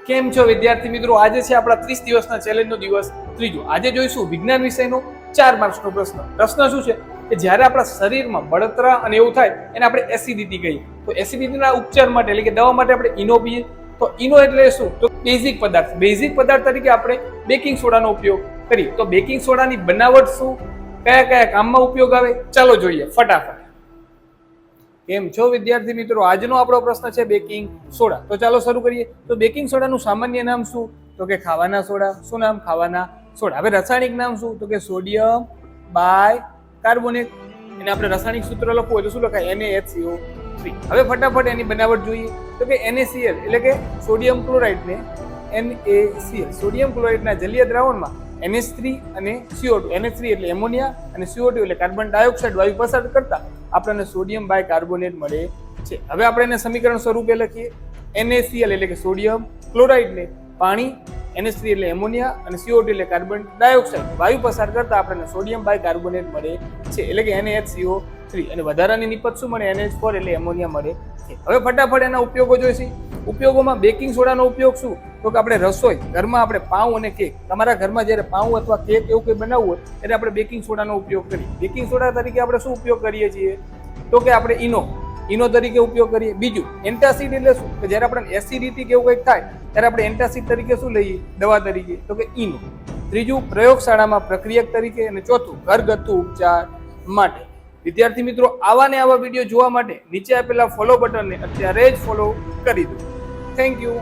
કેમ છો વિદ્યાર્થી મિત્રો? આજે છે આપણા 30 દિવસના ચેલેન્જનો દિવસ ત્રીજો. આજે જોઈશું વિજ્ઞાન વિષયનો 4 માર્ક્સનો પ્રશ્ન. પ્રશ્ન શું છે કે જ્યારે આપણા શરીરમાં બળતરા અને એવું થાય એને આપણે એસિડિટી કહીએ. તો એસિડિટીના ઉપચાર માટે એટલે કે દવા માટે આપણે ઈનો પીએ. તો ઈનો એટલે શું? તો બેઝિક પદાર્થ. બેઝિક પદાર્થ તરીકે આપણે બેકિંગ સોડાનો ઉપયોગ કરીએ. તો બેકિંગ સોડાની બનાવટ શું, કયા કયા કામમાં ઉપયોગ આવે, ચાલો જોઈએ ફટાફટ. કેમ છો વિદ્યાર્થી મિત્રો? આજનો આપણો પ્રશ્ન છે બેકિંગ સોડા. તો ચાલો શરૂ કરીએ. તો બેકિંગ સોડાનું સામાન્ય નામ શું? તો કે ખાવાના સોડા. શું નામ? ખાવાના સોડા. હવે રાસાયણિક નામ શું? તો કે સોડિયમ બાય કાર્બોનેટ. એને આપણે રાસાયણિક સૂત્ર લખવું હોય તો શું લખાય? NaHCO3. હવે ફટાફટ એની બનાવટ જોઈએ. તો કે NaCl એટલે કે સોડિયમ ક્લોરાઇડ ને NaCl સોડિયમ ક્લોરાઇડના જલીય દ્રાવણમાં NH3 અને CO2. NH3 એટલે એમોનિયા અને CO2 એટલે કાર્બન ડાયોક્સાઇડ વાયુ પસાર કરતા આપણને સોડિયમ બાય કાર્બોનેટ મળે છે. હવે આપણે એને સમીકરણ સ્વરૂપે લખીએ. NaCl એટલે કે સોડિયમ ક્લોરાઇડ ને પાણી, NH3 એટલે એમોનિયા અને CO2 એટલે કાર્બન ડાયોક્સાઇડ વાયુ પસાર કરતા આપણને સોડિયમ બાય કાર્બોનેટ મળે છે એટલે કે NaHCO3. અને વધારાની નિપજ શું મળે? NH4 એટલે એમોનિયા મળે છે. હવે ફટાફટ એના ઉપયોગો જોઈશું. ઉપયોગોમાં બેકિંગ સોડાનો ઉપયોગ શું? તો કે આપણે રસોઈ ઘરમાં આપણે પાઉં અને કેક, તમારા ઘરમાં જ્યારે પાઉં અથવા કેક એવું કંઈ બનાવવું હોય ત્યારે આપણે બેકિંગ સોડાનો ઉપયોગ કરીએ. બેકિંગ સોડા તરીકે આપણે શું ઉપયોગ કરીએ છીએ? તો કે આપણે ઈનો તરીકે ઉપયોગ કરીએ. બીજું એન્ટાસિડ એટલે શું? કે જ્યારે આપણે એસિડિટી કે એવું કંઈક થાય ત્યારે આપણે એન્ટાસિડ તરીકે શું લઈએ? દવા તરીકે. તો કે ઈનો. ત્રીજું પ્રયોગશાળામાં પ્રક્રિયક તરીકે. અને ચોથું ઘરગથ્થુ ઉપચાર માટે. વિદ્યાર્થી મિત્રો, આવા ને આવા વિડીયો જોવા માટે નીચે આપેલા ફોલો બટનને અત્યારે જ ફોલો કરી દો. Thank you.